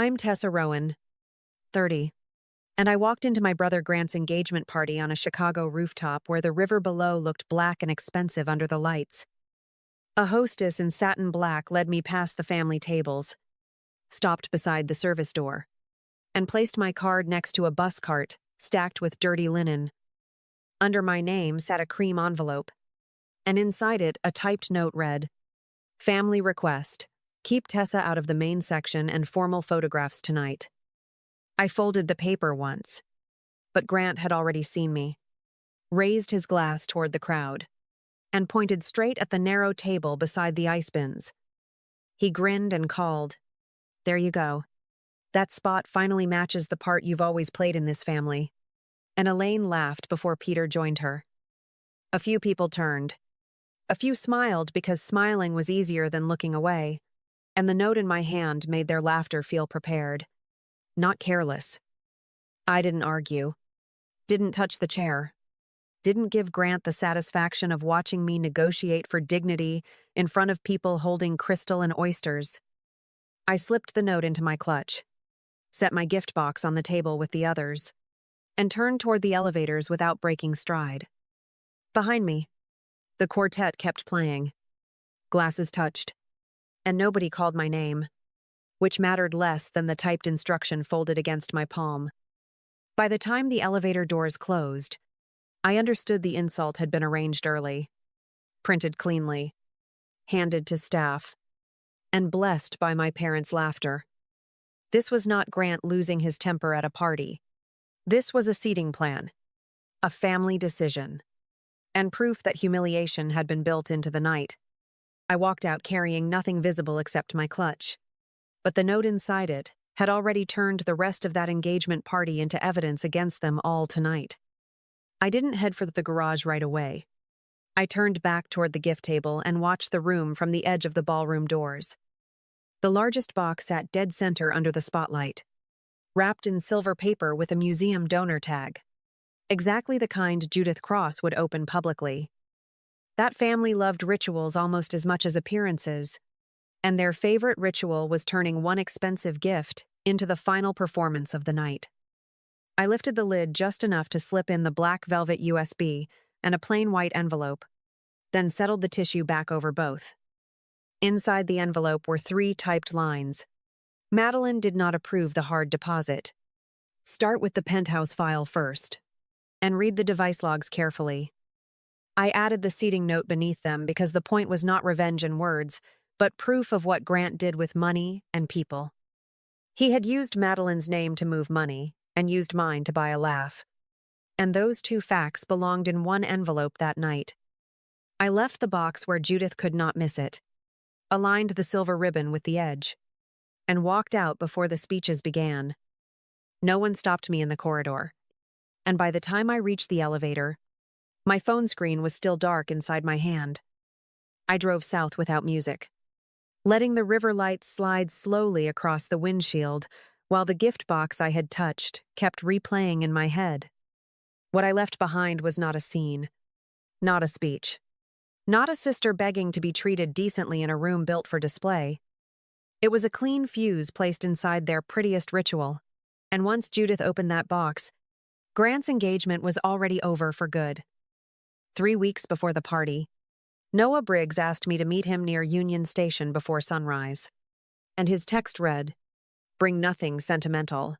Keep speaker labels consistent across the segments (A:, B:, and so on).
A: I'm Tessa Rowan, 30, and I walked into my brother Grant's engagement party on a Chicago rooftop where the river below looked black and expensive under the lights. A hostess in satin black led me past the family tables, stopped beside the service door, and placed my card next to a bus cart stacked with dirty linen. Under my name sat a cream envelope, and inside it a typed note read, "Family request. Keep Tessa out of the main section and formal photographs tonight." I folded the paper once, but Grant had already seen me, raised his glass toward the crowd, and pointed straight at the narrow table beside the ice bins. He grinned and called, "There you go. That spot finally matches the part you've always played in this family." And Elaine laughed before Peter joined her. A few people turned. A few smiled because smiling was easier than looking away, and the note in my hand made their laughter feel prepared, not careless. I didn't argue, didn't touch the chair, didn't give Grant the satisfaction of watching me negotiate for dignity in front of people holding crystal and oysters. I slipped the note into my clutch, set my gift box on the table with the others, and turned toward the elevators without breaking stride. Behind me, the quartet kept playing. Glasses touched, and nobody called my name, which mattered less than the typed instruction folded against my palm. By the time the elevator doors closed, I understood the insult had been arranged early, printed cleanly, handed to staff, and blessed by my parents' laughter. This was not Grant losing his temper at a party. This was a seating plan, a family decision, and proof that humiliation had been built into the night. I walked out carrying nothing visible except my clutch, but the note inside it had already turned the rest of that engagement party into evidence against them all tonight. I didn't head for the garage right away. I turned back toward the gift table and watched the room from the edge of the ballroom doors. The largest box sat dead center under the spotlight, wrapped in silver paper with a museum donor tag, exactly the kind Judith Cross would open publicly. That family loved rituals almost as much as appearances, and their favorite ritual was turning one expensive gift into the final performance of the night. I lifted the lid just enough to slip in the black velvet USB and a plain white envelope, then settled the tissue back over both. Inside the envelope were 3 typed lines. Madeline did not approve the hard deposit. Start with the penthouse file first, and read the device logs carefully. I added the seating note beneath them because the point was not revenge in words, but proof of what Grant did with money and people. He had used Madeline's name to move money, and used mine to buy a laugh. And those 2 facts belonged in one envelope that night. I left the box where Judith could not miss it, aligned the silver ribbon with the edge, and walked out before the speeches began. No one stopped me in the corridor, and by the time I reached the elevator, my phone screen was still dark inside my hand. I drove south without music, letting the river lights slide slowly across the windshield while the gift box I had touched kept replaying in my head. What I left behind was not a scene, not a speech, not a sister begging to be treated decently in a room built for display. It was a clean fuse placed inside their prettiest ritual, and once Judith opened that box, Grant's engagement was already over for good. 3 weeks before the party, Noah Briggs asked me to meet him near Union Station before sunrise. And his text read, "Bring nothing sentimental.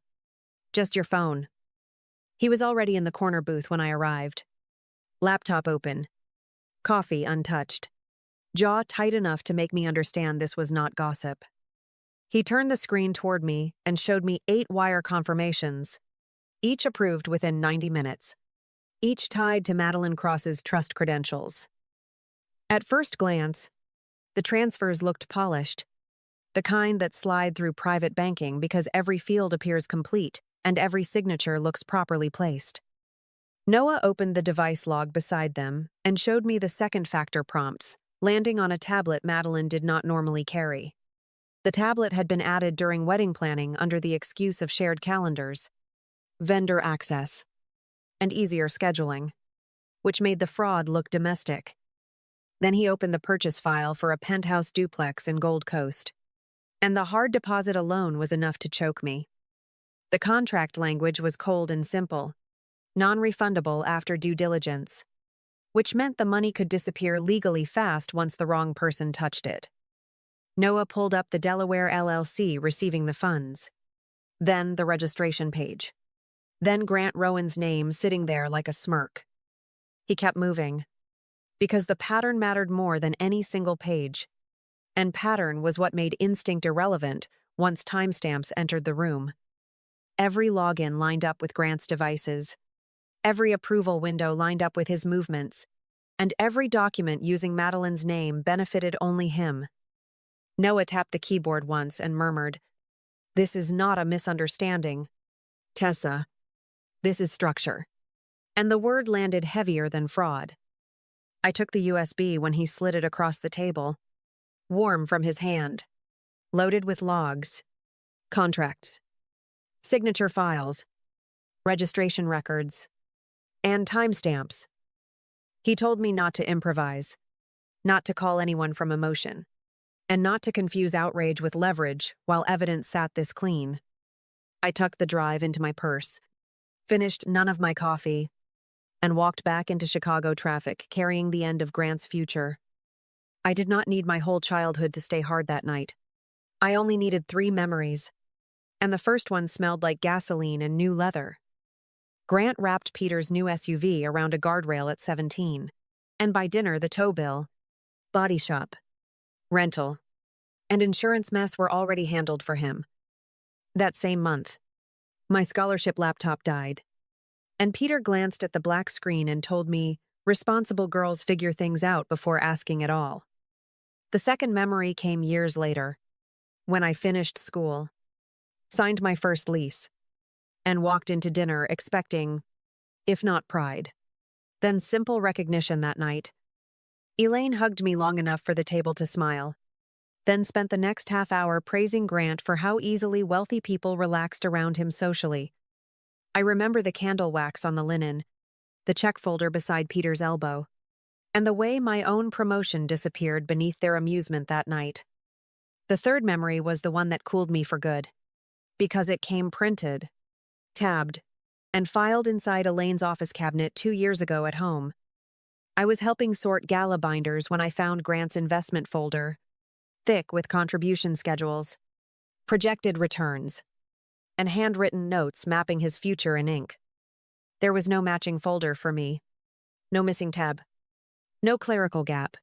A: Just your phone." He was already in the corner booth when I arrived. Laptop open. Coffee untouched. Jaw tight enough to make me understand this was not gossip. He turned the screen toward me and showed me 8 wire confirmations, each approved within 90 minutes. Each tied to Madeline Cross's trust credentials. At first glance, the transfers looked polished, the kind that slide through private banking because every field appears complete and every signature looks properly placed. Noah opened the device log beside them and showed me the second factor prompts, landing on a tablet Madeline did not normally carry. The tablet had been added during wedding planning under the excuse of shared calendars, vendor access, and easier scheduling, which made the fraud look domestic. Then he opened the purchase file for a penthouse duplex in Gold Coast. And the hard deposit alone was enough to choke me. The contract language was cold and simple, non-refundable after due diligence, which meant the money could disappear legally fast once the wrong person touched it. Noah pulled up the Delaware LLC receiving the funds. Then the registration page. Then Grant Rowan's name sitting there like a smirk. He kept moving, because the pattern mattered more than any single page. And pattern was what made instinct irrelevant once timestamps entered the room. Every login lined up with Grant's devices. Every approval window lined up with his movements. And every document using Madeline's name benefited only him. Noah tapped the keyboard once and murmured, "This is not a misunderstanding, Tessa. This is structure." And the word landed heavier than fraud. I took the USB when he slid it across the table, warm from his hand, loaded with logs, contracts, signature files, registration records, and timestamps. He told me not to improvise, not to call anyone from emotion, and not to confuse outrage with leverage while evidence sat this clean. I tucked the drive into my purse, finished none of my coffee, and walked back into Chicago traffic, carrying the end of Grant's future. I did not need my whole childhood to stay hard that night. I only needed 3 memories, and the first one smelled like gasoline and new leather. Grant wrapped Peter's new SUV around a guardrail at 17, and by dinner the tow bill, body shop, rental, and insurance mess were already handled for him. That same month, my scholarship laptop died, and Peter glanced at the black screen and told me, responsible girls figure things out before asking at all. The second memory came years later, when I finished school, signed my first lease, and walked into dinner expecting, if not pride, then simple recognition that night. Elaine hugged me long enough for the table to smile, then spent the next half hour praising Grant for how easily wealthy people relaxed around him socially. I remember the candle wax on the linen, the check folder beside Peter's elbow, and the way my own promotion disappeared beneath their amusement that night. The third memory was the one that cooled me for good, because it came printed, tabbed, and filed inside Elaine's office cabinet 2 years ago at home. I was helping sort gala binders when I found Grant's investment folder, thick with contribution schedules, projected returns, and handwritten notes mapping his future in ink. There was no matching folder for me, no missing tab, no clerical gap,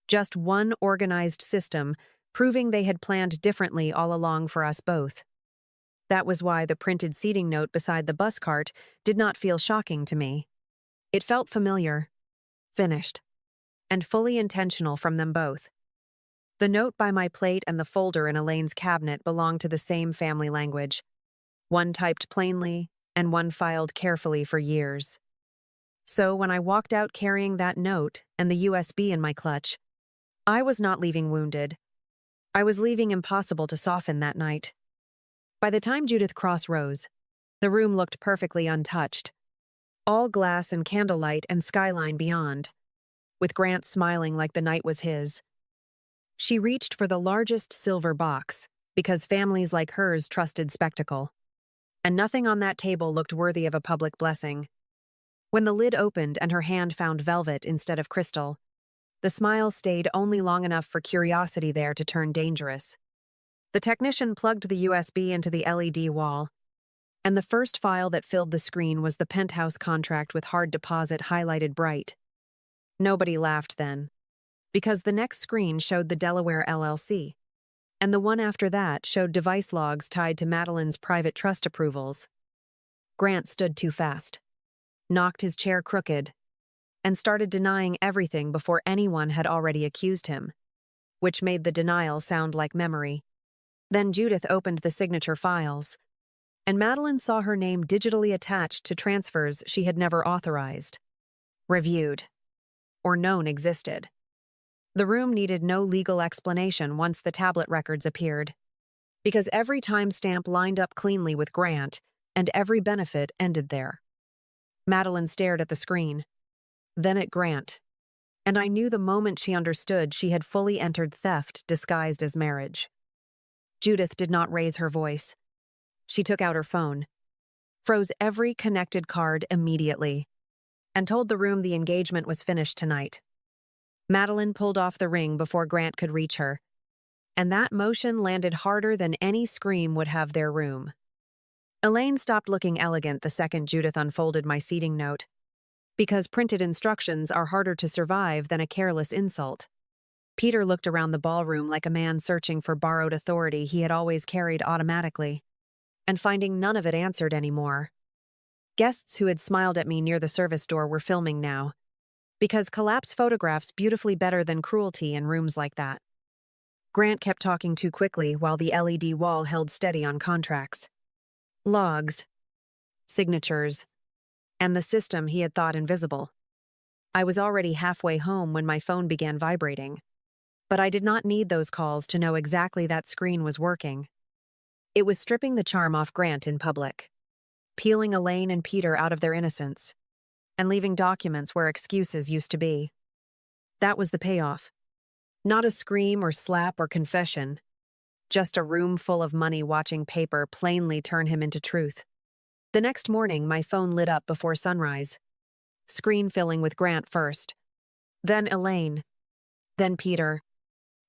A: just one organized system proving they had planned differently all along for us both. That was why the printed seating note beside the bus cart did not feel shocking to me. It felt familiar, finished, and fully intentional from them both. The note by my plate and the folder in Elaine's cabinet belonged to the same family language, one typed plainly and one filed carefully for years. So when I walked out carrying that note and the USB in my clutch, I was not leaving wounded. I was leaving impossible to soften that night. By the time Judith Cross rose, the room looked perfectly untouched, all glass and candlelight and skyline beyond, with Grant smiling like the night was his. She reached for the largest silver box, because families like hers trusted spectacle, and nothing on that table looked worthy of a public blessing. When the lid opened and her hand found velvet instead of crystal, the smile stayed only long enough for curiosity there to turn dangerous. The technician plugged the USB into the LED wall, and the first file that filled the screen was the penthouse contract with hard deposit highlighted bright. Nobody laughed then, because the next screen showed the Delaware LLC, and the one after that showed device logs tied to Madeline's private trust approvals. Grant stood too fast, knocked his chair crooked, and started denying everything before anyone had already accused him, which made the denial sound like memory. Then Judith opened the signature files, and Madeline saw her name digitally attached to transfers she had never authorized, reviewed, or known existed. The room needed no legal explanation once the tablet records appeared, because every timestamp lined up cleanly with Grant, and every benefit ended there. Madeline stared at the screen, then at Grant, and I knew the moment she understood she had fully entered theft disguised as marriage. Judith did not raise her voice. She took out her phone, froze every connected card immediately, and told the room the engagement was finished tonight. Madeline pulled off the ring before Grant could reach her, and that motion landed harder than any scream would have their room. Elaine stopped looking elegant the second Judith unfolded my seating note, because printed instructions are harder to survive than a careless insult. Peter looked around the ballroom like a man searching for borrowed authority he had always carried automatically, and finding none of it answered anymore. Guests who had smiled at me near the service door were filming now, because collapse photographs beautifully better than cruelty in rooms like that. Grant kept talking too quickly while the LED wall held steady on contracts, logs, signatures, and the system he had thought invisible. I was already halfway home when my phone began vibrating, but I did not need those calls to know exactly that screen was working. It was stripping the charm off Grant in public, peeling Elaine and Peter out of their innocence, and leaving documents where excuses used to be. That was the payoff. Not a scream or slap or confession, just a room full of money watching paper plainly turn him into truth. The next morning, my phone lit up before sunrise, screen filling with Grant first, then Elaine, then Peter,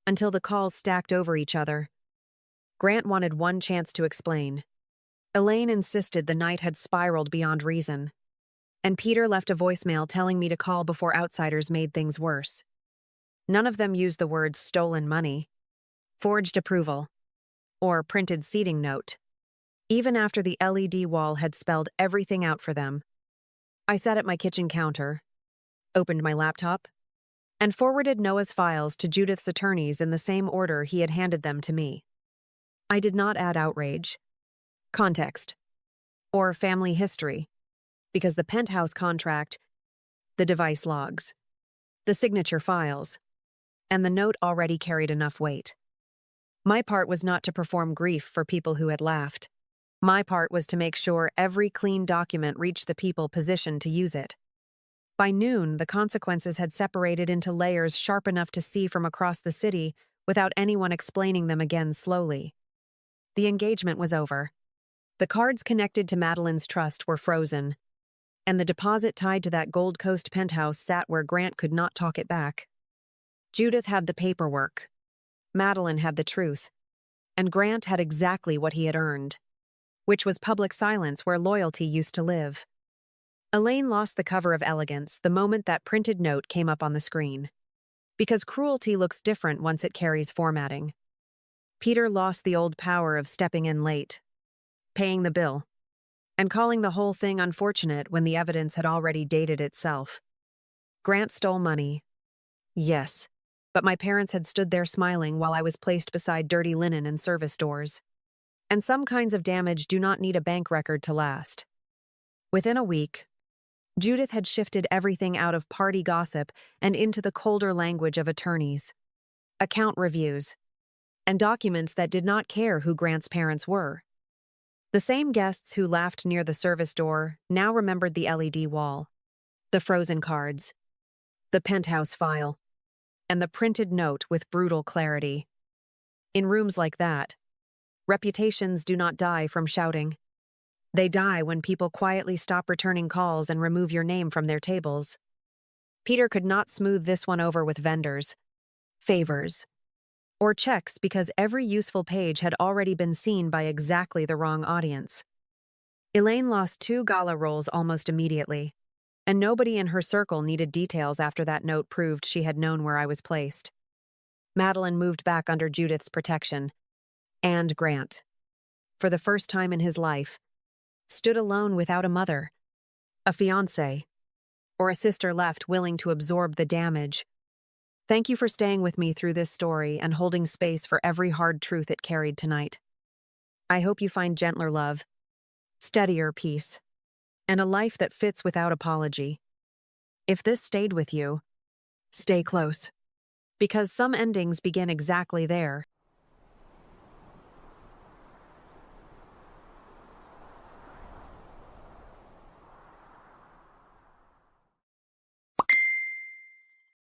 A: until the calls stacked over each other. Grant wanted one chance to explain. Elaine insisted the night had spiraled beyond reason, and Peter left a voicemail telling me to call before outsiders made things worse. None of them used the words stolen money, forged approval, or printed seating note, even after the LED wall had spelled everything out for them. I sat at my kitchen counter, opened my laptop, and forwarded Noah's files to Judith's attorneys in the same order he had handed them to me. I did not add outrage, context, or family history, because the penthouse contract, the device logs, the signature files, and the note already carried enough weight. My part was not to perform grief for people who had laughed. My part was to make sure every clean document reached the people positioned to use it. By noon, the consequences had separated into layers sharp enough to see from across the city without anyone explaining them again slowly. The engagement was over. The cards connected to Madeline's trust were frozen, and the deposit tied to that Gold Coast penthouse sat where Grant could not talk it back. Judith had the paperwork, Madeline had the truth, and Grant had exactly what he had earned, which was public silence where loyalty used to live. Elaine lost the cover of elegance the moment that printed note came up on the screen, because cruelty looks different once it carries formatting. Peter lost the old power of stepping in late, paying the bill, and calling the whole thing unfortunate when the evidence had already dated itself. Grant stole money. Yes, but my parents had stood there smiling while I was placed beside dirty linen and service doors. And some kinds of damage do not need a bank record to last. Within a week, Judith had shifted everything out of party gossip and into the colder language of attorneys, account reviews, and documents that did not care who Grant's parents were. The same guests who laughed near the service door now remembered the LED wall, the frozen cards, the penthouse file, and the printed note with brutal clarity. In rooms like that, reputations do not die from shouting. They die when people quietly stop returning calls and remove your name from their tables. Peter could not smooth this one over with vendors, favors, or checks because every useful page had already been seen by exactly the wrong audience. Elaine lost 2 gala roles almost immediately, and nobody in her circle needed details after that note proved she had known where I was placed. Madeline moved back under Judith's protection, and Grant, for the first time in his life, stood alone without a mother, a fiancé, or a sister left willing to absorb the damage. Thank you for staying with me through this story and holding space for every hard truth it carried tonight. I hope you find gentler love, steadier peace, and a life that fits without apology. If this stayed with you, stay close, because some endings begin exactly there.